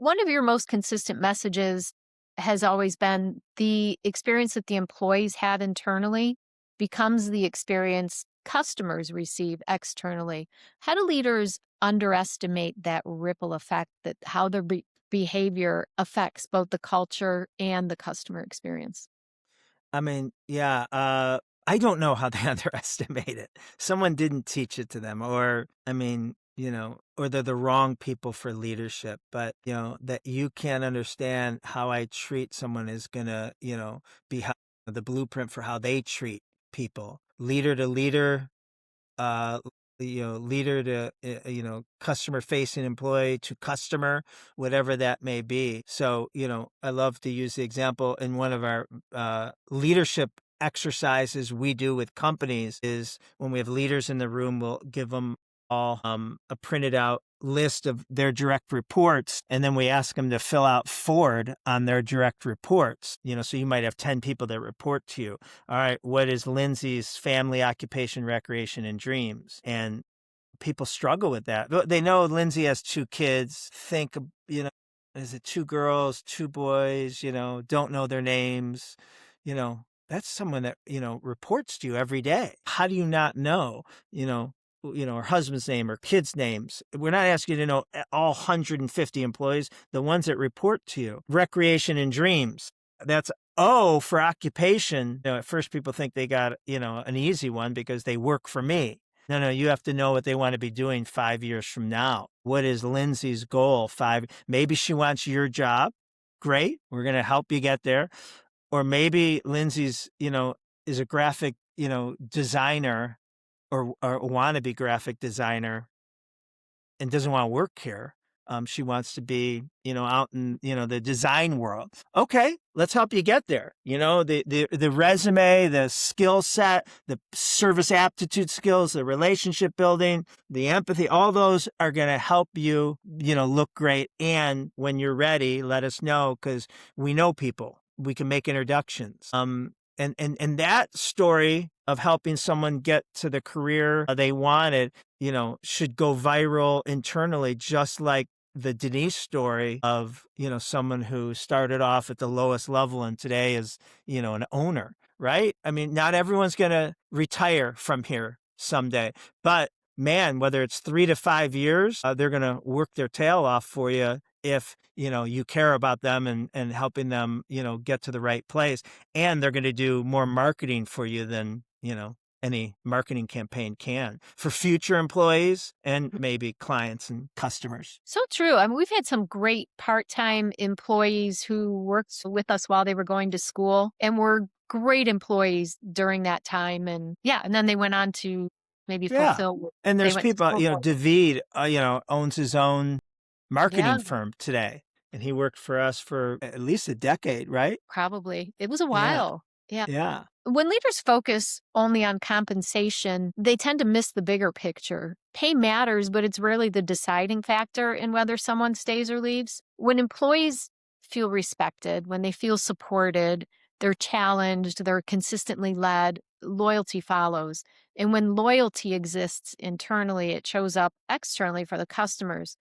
One of your most consistent messages has always been the experience that the employees have internally becomes the experience customers receive externally. How do leaders underestimate that ripple effect that how their behavior affects both the culture and the customer experience? I mean, yeah, I don't know how they underestimate it. Someone didn't teach it to them, or I mean, or they're the wrong people for leadership. But that you can't understand how I treat someone is gonna, be the blueprint for how they treat people, leader to leader, uh leader to customer facing employee to customer, whatever that may be. So I love to use the example in one of our leadership exercises we do with companies is when we have leaders in the room, we'll give them all a printed out list of their direct reports, and then we ask them to fill out Ford on their direct reports. So you might have 10 people that report to you. All right, what is Lindsay's family, occupation, recreation, and dreams? And people struggle with that. They know Lindsay has two kids. Think, is it two girls, two boys, don't know their names. That's someone that, reports to you every day. How do you not know, her husband's name or kids' names? We're not asking you to know all 150 employees, the ones that report to you. Recreation and dreams. That's O for occupation. At first people think they got, an easy one because they work for me. No, you have to know what they want to be doing 5 years from now. What is Lindsay's goal? Maybe she wants your job. Great. We're going to help you get there. Or maybe Lindsay's, is a graphic, designer or wannabe graphic designer and doesn't want to work here. She wants to be, out in, the design world. Okay, let's help you get there. The resume, the skill set, the service aptitude skills, the relationship building, the empathy, all those are going to help you, look great. And when you're ready, let us know because we know people. We can make introductions. And that story of helping someone get to the career they wanted, should go viral internally, just like the Denise story of, someone who started off at the lowest level and today is, an owner, right? I mean, not everyone's going to retire from here someday, but man, whether it's 3 to 5 years, they're going to work their tail off for you if, you care about them and helping them, get to the right place. And they're going to do more marketing for you than, any marketing campaign can for future employees and maybe clients and customers. So true. I mean, we've had some great part-time employees who worked with us while they were going to school and were great employees during that time. And yeah, and then they went on to maybe Yeah. fulfill what And they there's went to people, school for. David, owns his own Yeah, marketing firm today. And he worked for us for at least a decade, right? probably. It was a Yeah. while. Yeah. Yeah. When leaders focus only on compensation, they tend to miss the bigger picture. Pay matters, but it's rarely the deciding factor in whether someone stays or leaves. When employees feel respected, when they feel supported, they're challenged, they're consistently led, loyalty follows. And when loyalty exists internally, it shows up externally for the customers.